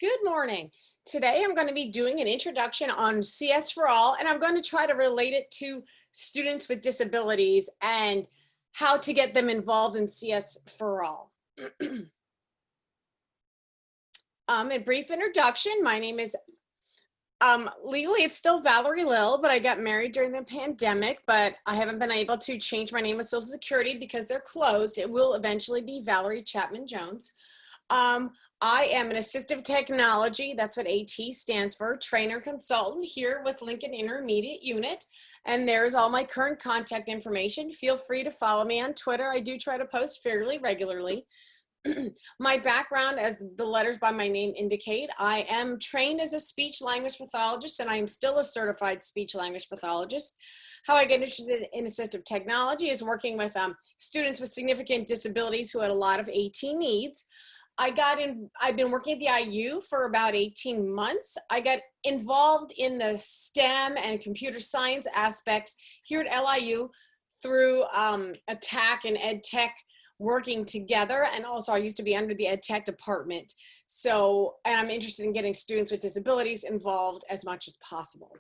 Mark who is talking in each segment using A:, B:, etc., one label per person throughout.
A: Good morning. Today I'm going to be doing an introduction on CS for All, and I'm going to try to relate it to students with disabilities and how to get them involved in CS for All. A brief introduction. My name is, legally it's still Valerie Lill, but I got married during the pandemic, but I haven't been able to change my name with Social Security because they're closed. It will eventually be Valerie Chapman Jones. I am an assistive technology, that's what AT stands for, trainer consultant here with Lincoln Intermediate Unit. And there's all my current contact information. Feel free to follow me on Twitter. I do try to post fairly regularly. My background, as the letters by my name indicate, I am trained as a speech language pathologist, and I am still a certified speech language pathologist. How I get interested in assistive technology is working with students with significant disabilities who had a lot of AT needs. I've been working at the IU for about 18 months. I got involved in the STEM and computer science aspects here at LIU through ATTAC and EdTech working together. And also I used to be under the EdTech department. So, and I'm interested in getting students with disabilities involved as much as possible.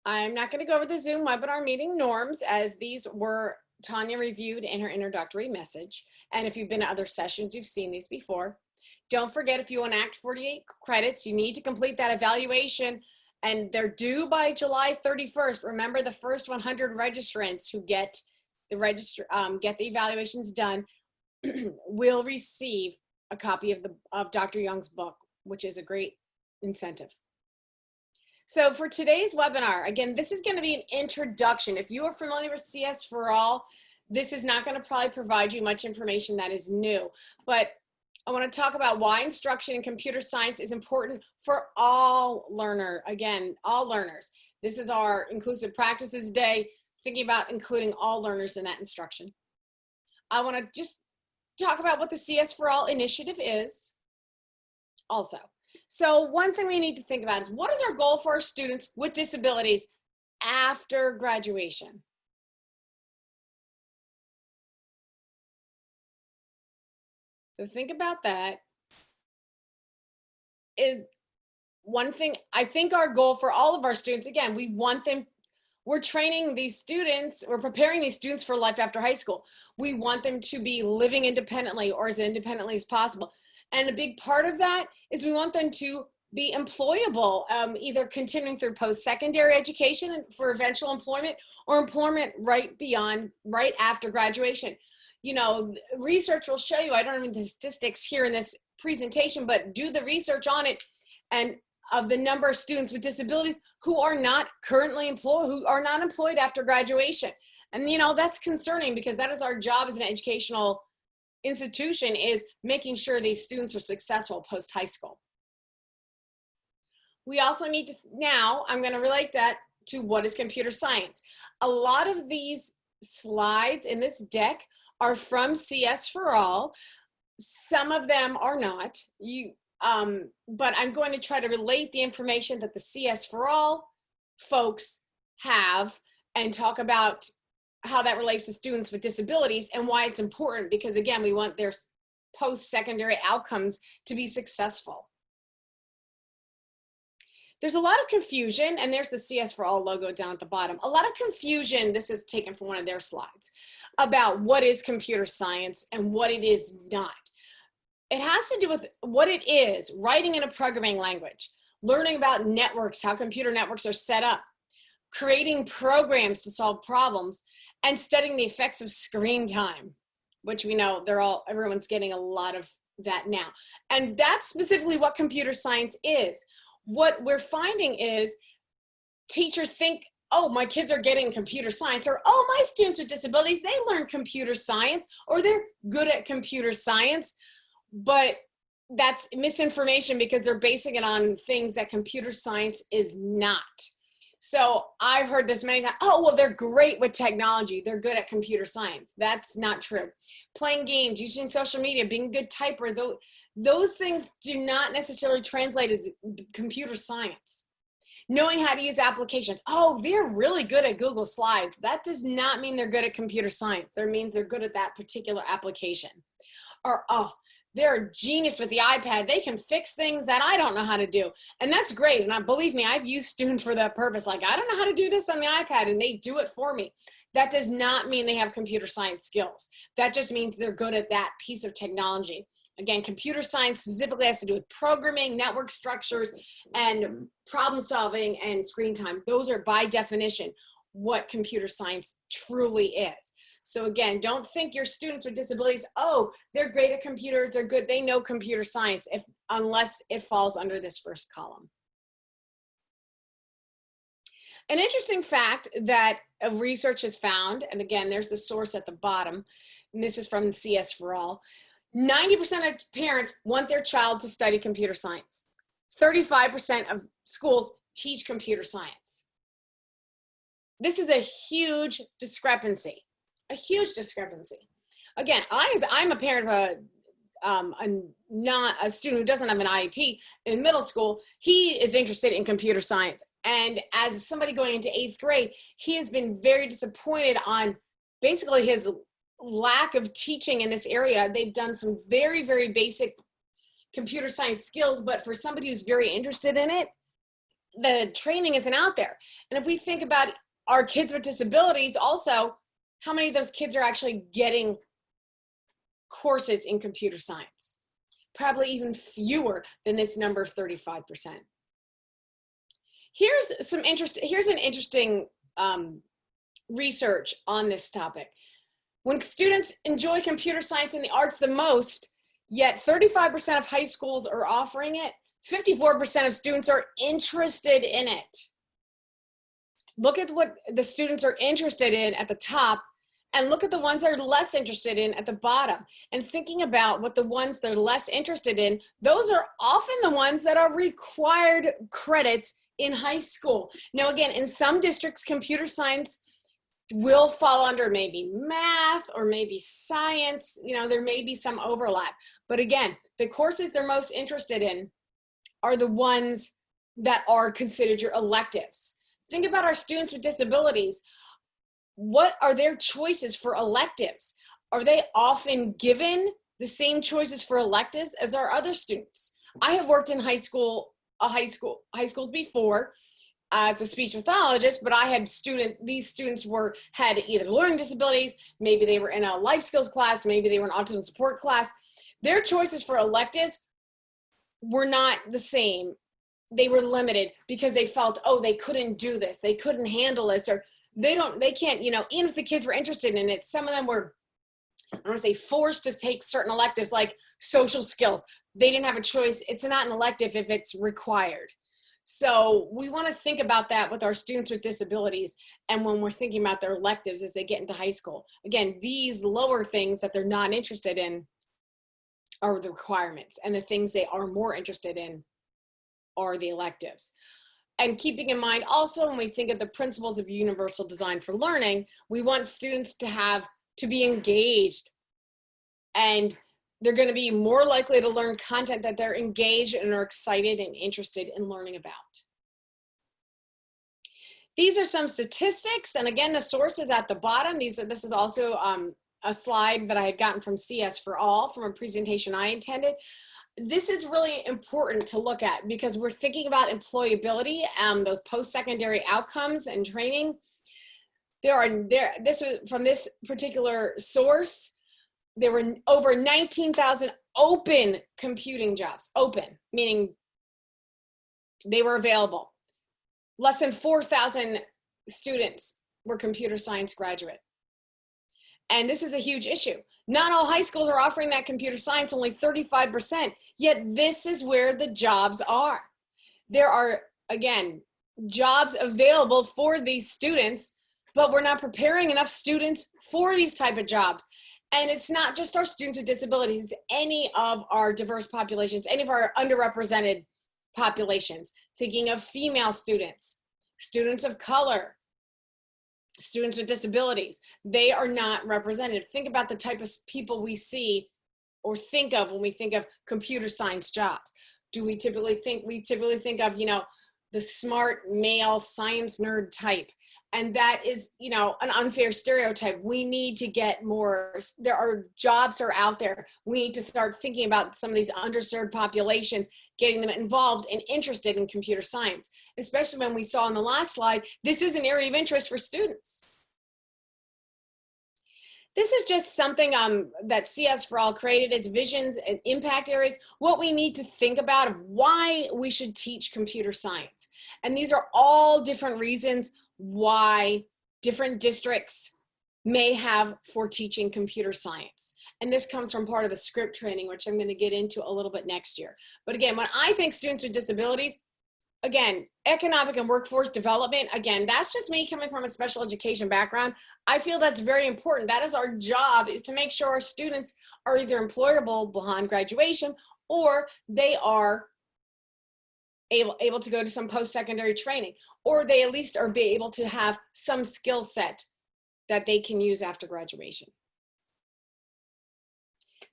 A: I'm not going to go over the Zoom webinar meeting norms, as these were Tanya reviewed in her introductory message. And if you've been to other sessions, you've seen these before. Don't forget, if you want Act 48 credits, you need to complete that evaluation, and they're due by July 31st. Remember, the first 100 registrants who get the evaluations done will receive a copy of Dr. Young's book, which is a great incentive. So for today's webinar, again, this is going to be an introduction. If you are familiar with CS for All, this is not going to probably provide you much information that is new, but I want to talk about why instruction in computer science is important for all learners. Again, all learners. This is our Inclusive Practices Day, thinking about including all learners in that instruction. I want to just talk about what the CS for All initiative is also. So one thing we need to think about is, what is our goal for our students with disabilities after graduation? So think about that. Is one thing, I think our goal for all of our students, again, we're training these students, we're preparing these students for life after high school. We want them to be living independently or as independently as possible. And a big part of that is we want them to be employable, either continuing through post-secondary education for eventual employment, or employment right after graduation. You know, research will show you, I don't have the statistics here in this presentation, but do the research on it, and of the number of students with disabilities who are not currently employed, who are not employed after graduation. And you know, that's concerning, because that is our job as an educational institution, is making sure these students are successful post high school. We also need to, now I'm going to relate that to what is computer science. A lot of these slides in this deck are from CS for All. Some of them are not. But I'm going to try to relate the information that the CS for All folks have and talk about how that relates to students with disabilities and why it's important, because again, we want their post-secondary outcomes to be successful. There's a lot of confusion, and there's the CS for All logo down at the bottom. A lot of confusion, this is taken from one of their slides, about what is computer science and what it is not. It has to do with what it is: writing in a programming language, learning about networks, how computer networks are set up, creating programs to solve problems, and studying the effects of screen time, which we know everyone's getting a lot of that now. And that's specifically what computer science is. What we're finding is teachers think, oh, my kids are getting computer science, or oh, my students with disabilities, they learn computer science, or they're good at computer science. But that's misinformation, because they're basing it on things that computer science is not. So I've heard this many times: oh, well, they're great with technology, they're good at computer science. That's not true. Playing games, using social media, being a good typer, those things do not necessarily translate as computer science. Knowing how to use applications, oh, they're really good at Google Slides. That does not mean they're good at computer science. That means they're good at that particular application. or, oh, they're a genius with the iPad. They can fix things that I don't know how to do. And that's great. And believe me, I've used students for that purpose. Like, I don't know how to do this on the iPad, and they do it for me. That does not mean they have computer science skills. That just means they're good at that piece of technology. Again, computer science specifically has to do with programming, network structures, and problem solving and screen time. Those are by definition what computer science truly is. So again, don't think your students with disabilities, oh, they're great at computers, they're good, they know computer science, unless it falls under this first column. An interesting fact that research has found, and again, there's the source at the bottom, and this is from the CS for All, 90% of parents want their child to study computer science. 35% of schools teach computer science. This is a huge discrepancy, a huge discrepancy. Again, I'm a parent of a student who doesn't have an IEP in middle school. He is interested in computer science. And as somebody going into 8th grade, he has been very disappointed on basically his lack of teaching in this area. They've done some very, very basic computer science skills, but for somebody who's very interested in it, the training isn't out there. And if we think about our kids with disabilities also, how many of those kids are actually getting courses in computer science? Probably even fewer than this number of 35%. Here's an interesting research on this topic. When students enjoy computer science and the arts the most, yet 35% of high schools are offering it, 54% of students are interested in it. Look at what the students are interested in at the top, and look at the ones that are less interested in at the bottom. And thinking about what the ones that are less interested in, those are often the ones that are required credits in high school. Now, again, in some districts, computer science will fall under maybe math or maybe science. You know, there may be some overlap. But again, the courses they're most interested in are the ones that are considered your electives. Think about our students with disabilities. What are their choices for electives? Are they often given the same choices for electives as our other students? I have worked in high schools before as a speech pathologist, but I had these students had either learning disabilities, maybe they were in a life skills class, maybe they were in autism support class. Their choices for electives were not the same. They were limited because they felt, oh, they couldn't do this, they couldn't handle this, or they can't, you know, even if the kids were interested in it, some of them were, I don't want to say forced to take certain electives like social skills. They didn't have a choice. It's not an elective if it's required. So we want to think about that with our students with disabilities, and when we're thinking about their electives as they get into high school. Again, these lower things that they're not interested in are the requirements, and the things they are more interested in are the electives. And keeping in mind also, when we think of the principles of universal design for learning, we want students to be engaged, and they're going to be more likely to learn content that they're engaged and are excited and interested in learning about. These are some statistics, and again, the source is at the bottom. This is also a slide that I had gotten from CS for All from a presentation I attended. This is really important to look at because we're thinking about employability, those post-secondary outcomes and training. From this particular source, there were over 19,000 open computing jobs, open, meaning they were available. Less than 4,000 students were computer science graduate. And this is a huge issue. Not all high schools are offering that computer science, only 35%, yet this is where the jobs are. There are, again, jobs available for these students, but we're not preparing enough students for these type of jobs. And it's not just our students with disabilities, it's any of our diverse populations, any of our underrepresented populations. Thinking of female students, students of color, students with disabilities, they are not represented. Think about the type of people we see or think of when we think of computer science jobs. We typically think of, you know, the smart male science nerd type. And that is, you know, an unfair stereotype. We need to get more, there are jobs are out there. We need to start thinking about some of these underserved populations, getting them involved and interested in computer science, especially when we saw on the last slide, this is an area of interest for students. This is just something that CS for All created, its visions and impact areas, what we need to think about of why we should teach computer science. And these are all different reasons why different districts may have for teaching computer science. And this comes from part of the script training, which I'm going to get into a little bit next year. But again, when I think students with disabilities, again, economic and workforce development, again, that's just me coming from a special education background. I feel that's very important. That is our job, is to make sure our students are either employable beyond graduation, or they are able to go to some post-secondary training, or they at least are be able to have some skill set that they can use after graduation.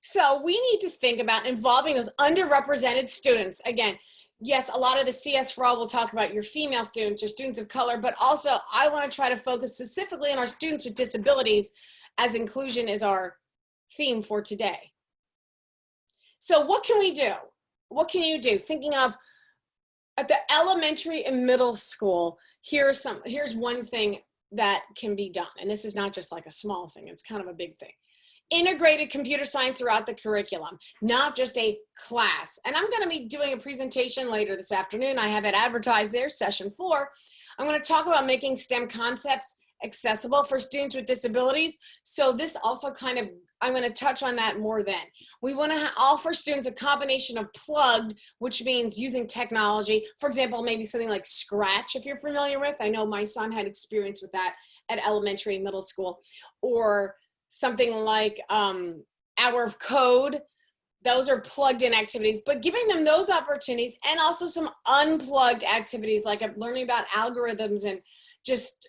A: So we need to think about involving those underrepresented students. Again, yes, a lot of the CS for All will talk about your female students, your students of color, but also I want to try to focus specifically on our students with disabilities, as inclusion is our theme for today. So what can we do? What can you do? Thinking of at the elementary and middle school, here's one thing that can be done. And this is not just like a small thing, it's kind of a big thing. Integrated computer science throughout the curriculum, not just a class. And I'm going to be doing a presentation later this afternoon. I have it advertised there, session 4. I'm going to talk about making STEM concepts accessible for students with disabilities. So this also kind of, I'm going to touch on that more then. We want to offer students a combination of plugged, which means using technology. For example, maybe something like Scratch, if you're familiar with. I know my son had experience with that at elementary and middle school. Or something like Hour of Code. Those are plugged in activities, but giving them those opportunities, and also some unplugged activities like learning about algorithms and just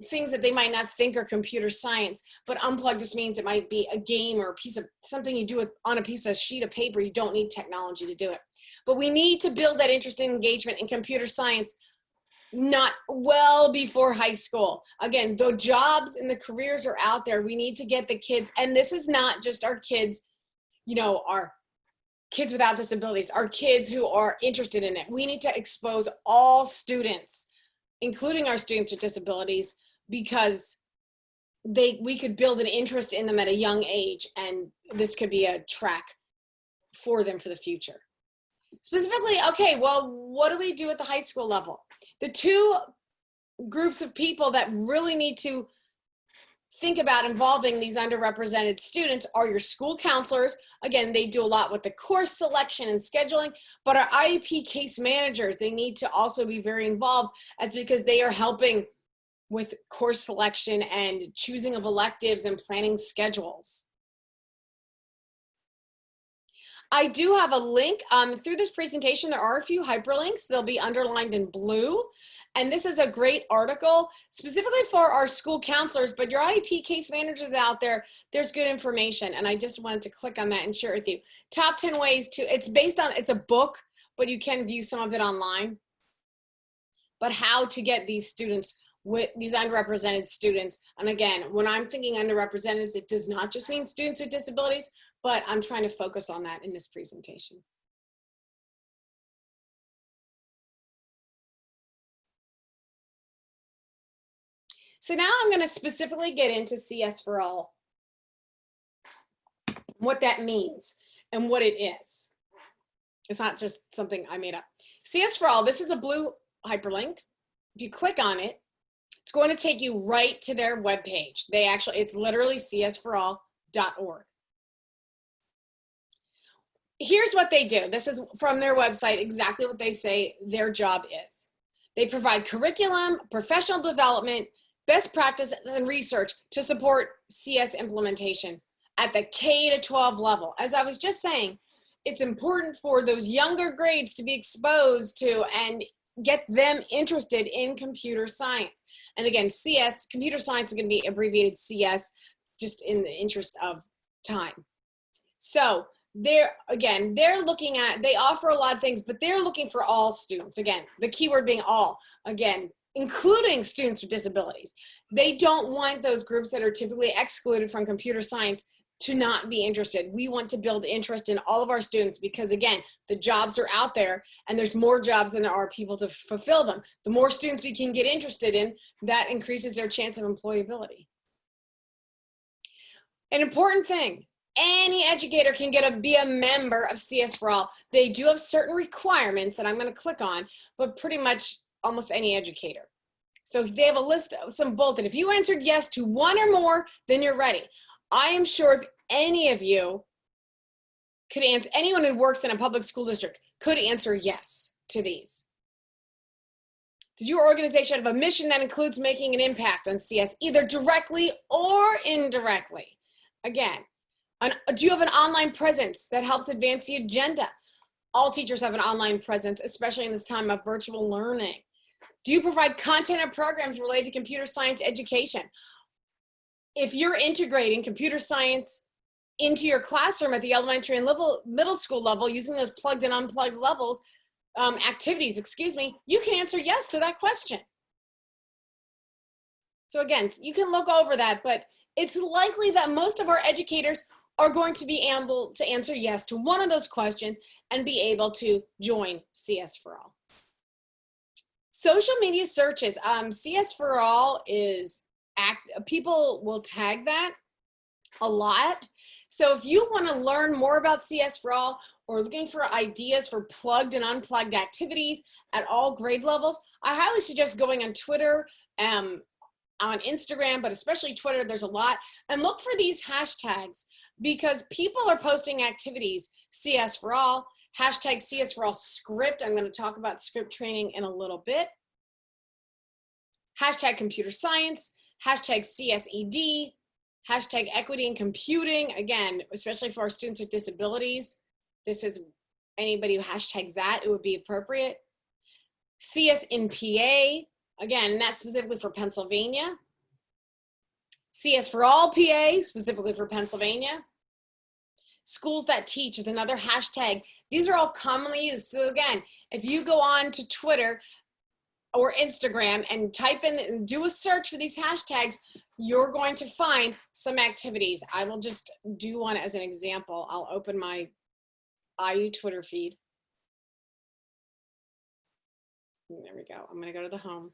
A: things that they might not think are computer science, but unplugged just means it might be a game or a piece of something you do on a piece of sheet of paper. You don't need technology to do it. But we need to build that interest and engagement in computer science not well before high school. Again, the jobs and the careers are out there. We need to get the kids, and this is not just our kids, you know, our kids without disabilities, our kids who are interested in it. We need to expose all students, including our students with disabilities, because we could build an interest in them at a young age, and this could be a track for them for the future. Specifically, okay, well, what do we do at the high school level? The two groups of people that really need to think about involving these underrepresented students are your school counselors. Again, they do a lot with the course selection and scheduling, but our IEP case managers, they need to also be very involved, because they are helping with course selection and choosing of electives and planning schedules. I do have a link through this presentation. There are a few hyperlinks. They'll be underlined in blue. And this is a great article specifically for our school counselors, but your IEP case managers out there, there's good information. And I just wanted to click on that and share it with you. Top 10 ways to, it's a book, but you can view some of it online. But how to get these students, with these underrepresented students. And again, when I'm thinking underrepresented, it does not just mean students with disabilities, but I'm trying to focus on that in this presentation. So now I'm going to specifically get into CS for All, what that means and what it is. It's not just something I made up. CS for All, this is a blue hyperlink. If you click on it, it's going to take you right to their webpage. It's literally csforall.org. Here's what they do. This is from their website, exactly what they say their job is. They provide curriculum, professional development, best practices, and research to support CS implementation at the K-12 level. As I was just saying, it's important for those younger grades to be exposed to and get them interested in computer science. And again, CS, computer science is going to be abbreviated CS, just in the interest of time. So they're looking at, they offer a lot of things, but they're looking for all students. Again, the keyword being all. Again, including students with disabilities. They don't want those groups that are typically excluded from computer science to not be interested. We want to build interest in all of our students because, again, the jobs are out there and there's more jobs than there are people to fulfill them. The more students we can get interested in, that increases their chance of employability. An important thing, any educator can be a member of CS for All. They do have certain requirements that I'm going to click on, but pretty much almost any educator. So they have a list of some bulletin. If you answered yes to one or more, then you're ready. I am sure if any of you could answer, anyone who works in a public school district could answer yes to these. Does your organization have a mission that includes making an impact on CS, either directly or indirectly? Again, do you have an online presence that helps advance the agenda? All teachers have an online presence, especially in this time of virtual learning. Do you provide content and programs related to computer science education? If you're integrating computer science into your classroom at the elementary and middle school level, using those plugged and unplugged levels, activities, excuse me, you can answer yes to that question. So again, you can look over that, but it's likely that most of our educators are going to be able to answer yes to one of those questions and be able to join CS for All. Social media searches. CS for All is, people will tag that a lot. So if you want to learn more about CS for All or looking for ideas for plugged and unplugged activities at all grade levels, I highly suggest going on Twitter, on Instagram, but especially Twitter, there's a lot. And look for these hashtags because people are posting activities, CS for All, hashtag CS for All script. I'm going to talk about script training in a little bit. Hashtag computer science, hashtag CSED, hashtag equity in computing. Again, especially for our students with disabilities. This is anybody who hashtags that, it would be appropriate. CS in PA. Again, that's specifically for Pennsylvania. CS for All PA, specifically for Pennsylvania. Schools that teach is another hashtag. These are all commonly used. So again, if you go on to Twitter or Instagram and type in and do a search for these hashtags, you're going to find some activities. I will just do one as an example. I'll open my IU Twitter feed. There we go. I'm going to go to the home.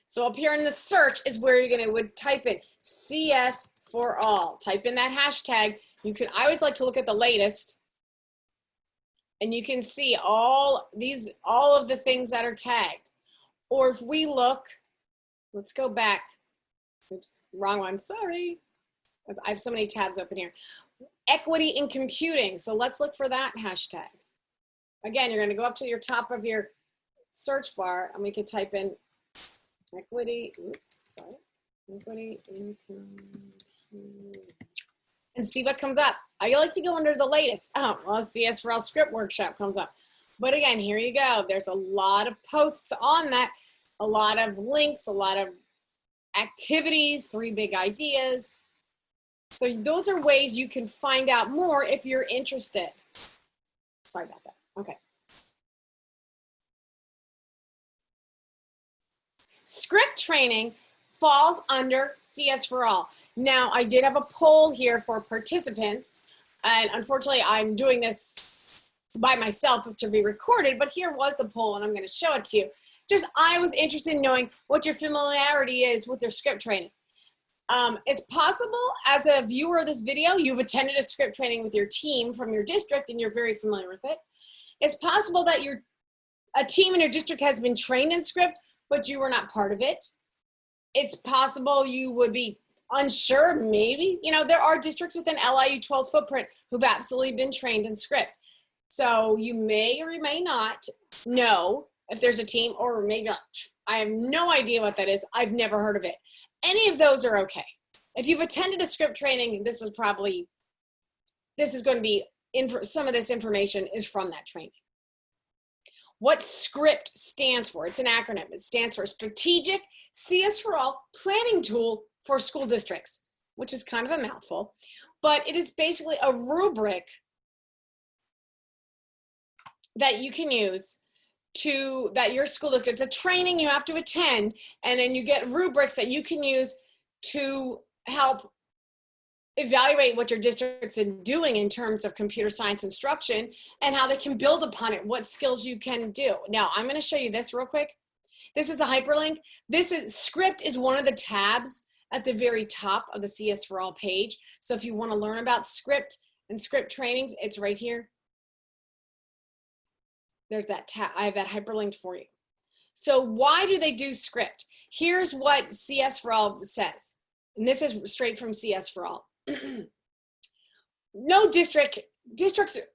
A: So up here in the search is where you're going to type in CS for All. Type in that hashtag. I always like to look at the latest, and you can see all of the things that are tagged. Or if we look, let's go back. Oops, wrong one, sorry. I have so many tabs open here. Equity in computing. So let's look for that hashtag. Again, you're going to go up to your top of your search bar, and we could type in equity, equity in computing, and see what comes up. I like to go under the latest. Oh, well, CS for All script workshop comes up. But again, here you go. There's a lot of posts on that, a lot of links, a lot of activities, 3 big ideas. So those are ways you can find out more if you're interested. Sorry about that. Okay. Script training falls under CS for All. Now, I did have a poll here for participants, and unfortunately, I'm doing this by myself to be recorded, but here was the poll, and I'm going to show it to you. I was interested in knowing what your familiarity is with your script training. It's possible, as a viewer of this video, you've attended a script training with your team from your district, and you're very familiar with it. It's possible that a team in your district has been trained in script, but you were not part of it. It's possible you would be unsure, maybe. You know, there are districts within LIU 12's footprint who've absolutely been trained in script. So you may or may not know if there's a team, or maybe not. I have no idea what that is. I've never heard of it. Any of those are okay. If you've attended a script training, this is going to be, some of this information is from that training. What SCRIPT stands for, it's an acronym. It stands for Strategic CS for All Planning Tool for School Districts, which is kind of a mouthful, but it is basically a rubric that you can use that your school district, it's a training you have to attend, and then you get rubrics that you can use to help evaluate what your district's doing in terms of computer science instruction and how they can build upon it, what skills you can do. Now, I'm going to show you this real quick. This is the hyperlink. This is script is one of the tabs at the very top of the CS for All page. So if you want to learn about script and script trainings, it's right here. There's that tab. I have that hyperlinked for you. So why do they do script? Here's what CS for All says. And this is straight from CS for All. No districts,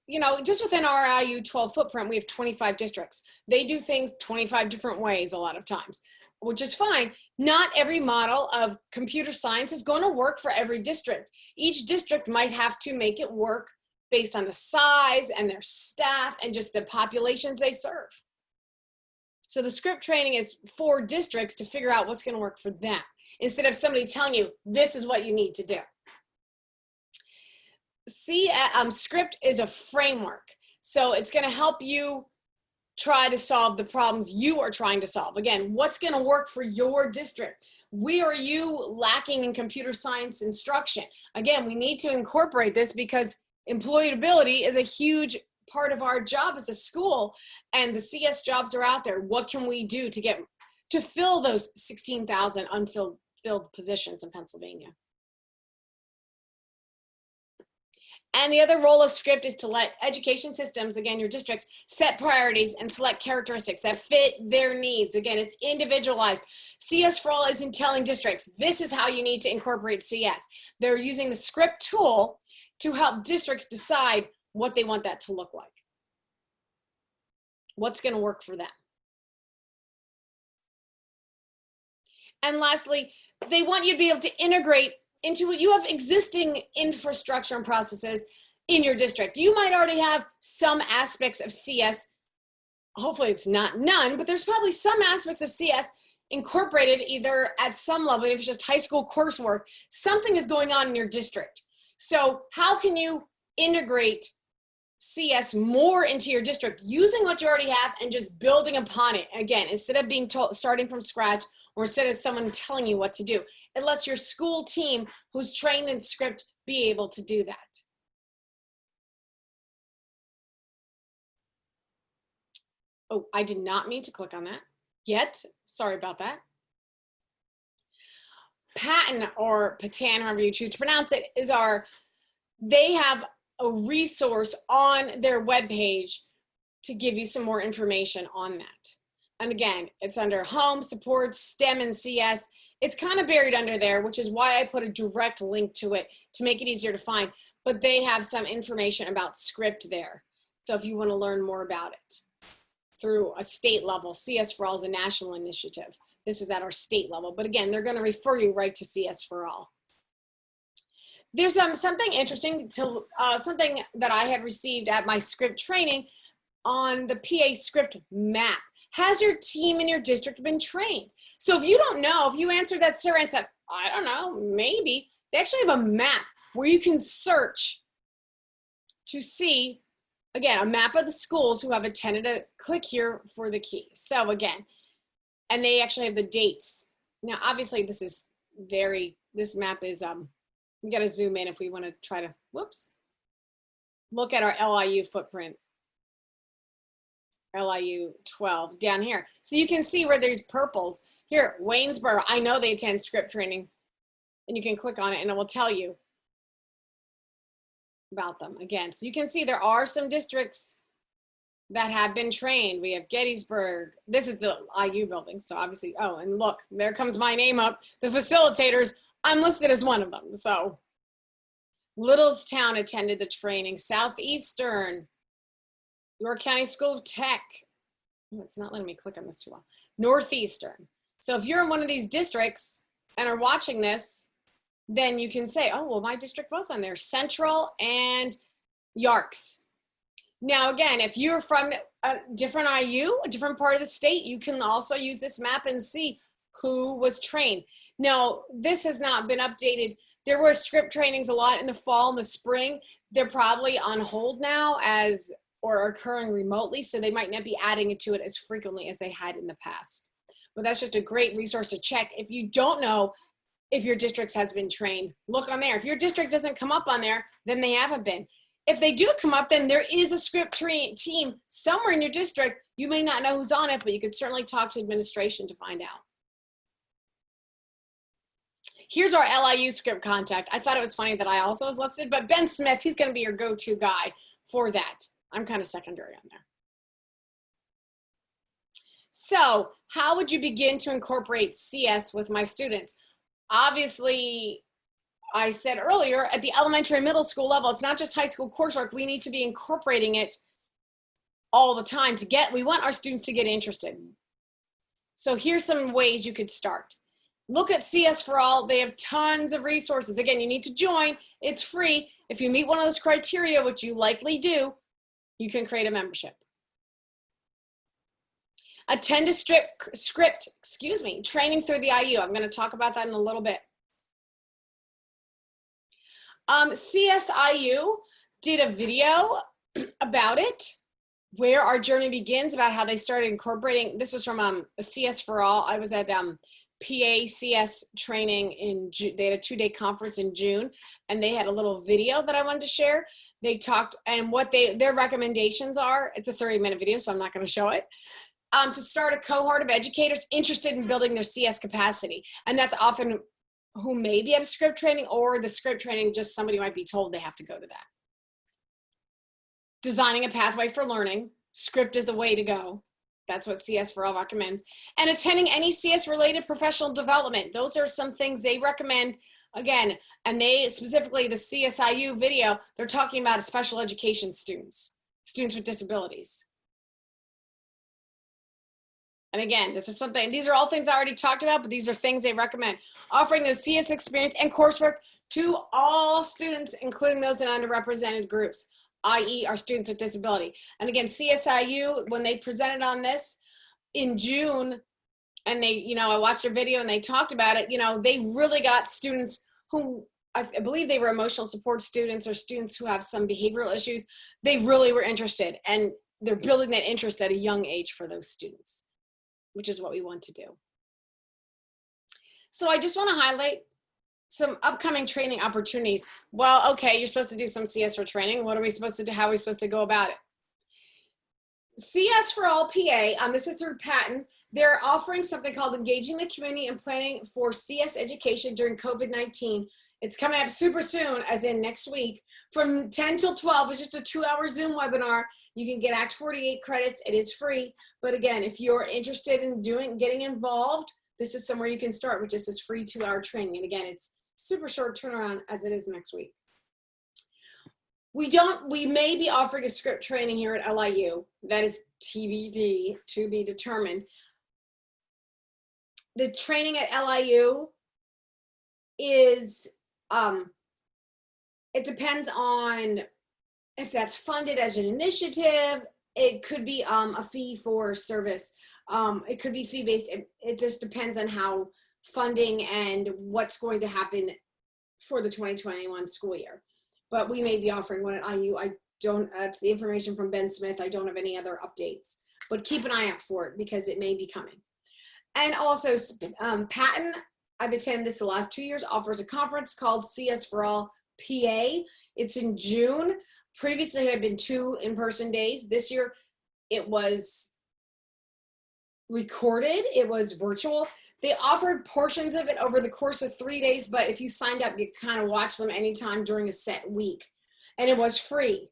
A: you know, just within our IU 12 footprint, we have 25 districts. They do things 25 different ways a lot of times, which is fine. Not every model of computer science is going to work for every district. Each district might have to make it work based on the size and their staff and just the populations they serve. So the script training is for districts to figure out what's going to work for them, instead of somebody telling you, this is what you need to do. Script is a framework. So it's going to help you try to solve the problems you are trying to solve. Again, what's going to work for your district? Where are you lacking in computer science instruction? Again, we need to incorporate this because employability is a huge part of our job as a school, and the CS jobs are out there. What can we do to fill those 16,000 unfilled positions in Pennsylvania? And the other role of script is to let education systems, again, your districts, set priorities and select characteristics that fit their needs. Again, it's individualized. CS for All isn't telling districts, this is how you need to incorporate CS. They're using the script tool to help districts decide what they want that to look like. What's going to work for them. And lastly, they want you to be able to integrate into what you have existing infrastructure and processes in your district. You might already have some aspects of CS. Hopefully it's not none, but there's probably some aspects of CS incorporated either at some level, if it's just high school coursework, something is going on in your district. So how can you integrate CS more into your district using what you already have and just building upon it? Again, instead of being told, starting from scratch, or instead of someone telling you what to do, it lets your school team who's trained in script be able to do that. Oh, I did not mean to click on that yet. Sorry about that. Patton, or Patan, however you choose to pronounce it, is they have a resource on their webpage to give you some more information on that. And again, it's under Home, Supports, STEM, and CS. It's kind of buried under there, which is why I put a direct link to it to make it easier to find. But they have some information about script there. So if you want to learn more about it through a state level, CS for All is a national initiative. This is at our state level. But again, they're going to refer you right to CS for All. There's something interesting, something that I had received at my script training on the PA script map. Has your team in your district been trained? So if you don't know, if you answered that survey and said, I don't know, maybe, they actually have a map where you can search to see, again, a map of the schools who have attended. Click here for the key. So again, and they actually have the dates. Now, obviously this map is, we got to zoom in if we want to try to, look at our LIU footprint. LIU 12 down here. So you can see where there's purples. Here, Waynesboro, I know they attend script training. And you can click on it and it will tell you about them again. So you can see there are some districts that have been trained. We have Gettysburg. This is the IU building. So obviously, oh, and look, there comes my name up. The facilitators, I'm listed as one of them. So Littlestown attended the training. Southeastern, York County School of Tech. Oh, it's not letting me click on this too well. Northeastern. So if you're in one of these districts and are watching this, then you can say, oh, well, my district was on there. Central and Yarks. Now, again, if you're from a different IU, a different part of the state, you can also use this map and see who was trained. Now, this has not been updated. There were script trainings a lot in the fall and the spring. They're probably on hold now as or occurring remotely, so they might not be adding it to it as frequently as they had in the past. But that's just a great resource to check. If you don't know if your district has been trained, look on there. If your district doesn't come up on there, then they haven't been. If they do come up, then there is a script team somewhere in your district. You may not know who's on it, but you could certainly talk to administration to find out. Here's our LIU script contact. I thought it was funny that I also was listed, but Ben Smith, he's going to be your go-to guy for that. I'm kind of secondary on there. So how would you begin to incorporate CS with my students? Obviously, I said earlier, at the elementary and middle school level, it's not just high school coursework. We need to be incorporating it all the time we want our students to get interested. So here's some ways you could start. Look at CS for All. They have tons of resources. Again, you need to join. It's free. If you meet one of those criteria, which you likely do, you can create a membership. Attend a script training through the IU. I'm going to talk about that in a little bit. CSIU did a video about it, where our journey begins, about how they started incorporating. This was from a CS for All. I was at PACS training in June. They had a 2-day conference in June, and they had a little video that I wanted to share. They talked, and what their recommendations are. It's a 30-minute video, so I'm not going to show it. To start a cohort of educators interested in building their CS capacity, and that's often who may be at a script training, or the script training, just somebody might be told they have to go to that. Designing a pathway for learning. Script is the way to go. That's what CS for All recommends. And attending any CS related professional development. Those are some things they recommend. Again, and they specifically, the CSIU video, they're talking about special education students with disabilities. And again, this is something, these are all things I already talked about, but these are things they recommend. Offering those CS experience and coursework to all students, including those in underrepresented groups, i.e. our students with disability. And again, CSIU, when they presented on this in June, and they, I watched their video and they talked about it, they really got students who, I believe they were emotional support students or students who have some behavioral issues. They really were interested, and they're building that interest at a young age for those students, which is what we want to do. So I just want to highlight some upcoming training opportunities. Well, okay, you're supposed to do some CS for training. What are we supposed to do? How are we supposed to go about it? CS for All PA, this is through Patton. They're offering something called Engaging the Community and Planning for CS Education during COVID-19. It's coming up super soon, as in next week, from 10 till 12. It's just a 2-hour Zoom webinar. You can get Act 48 credits. It is free. But again, if you're interested in getting involved, this is somewhere you can start with just this free 2-hour training. And again, it's super short turnaround as it is next week. We may be offering a script training here at LIU. That is TBD, to be determined. The training at LIU is, it depends on if that's funded as an initiative. It could be a fee for service. It could be fee-based. It just depends on how funding and what's going to happen for the 2021 school year. But we may be offering one at IU. That's the information from Ben Smith. I don't have any other updates, but keep an eye out for it because it may be coming. And also Patton, I've attended this the last 2 years, offers a conference called CS for All PA. It's in June. Previously it had been 2 in-person days. This year it was recorded. It was virtual. They offered portions of it over the course of 3 days, but if you signed up, you kind of watch them anytime during a set week. And it was free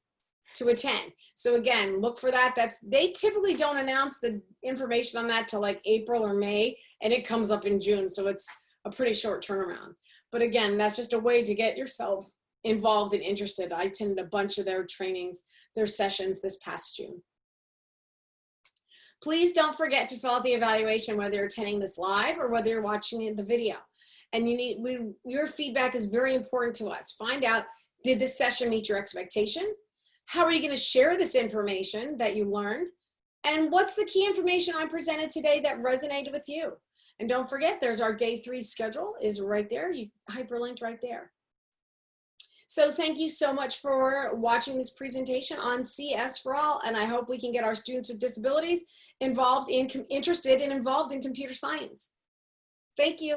A: to attend. So again, look for that. They typically don't announce the information on that till like April or May, and it comes up in June. So it's a pretty short turnaround. But again, that's just a way to get yourself involved and interested. I attended a bunch of their trainings, their sessions this past June. Please don't forget to fill out the evaluation, whether you're attending this live or whether you're watching the video. And your feedback is very important to us. Find out, did this session meet your expectation? How are you going to share this information that you learned? And what's the key information I presented today that resonated with you? And don't forget, there's our day 3 schedule is right there. You hyperlinked right there. So thank you so much for watching this presentation on CS for All, and I hope we can get our students with disabilities interested and involved in computer science. Thank you.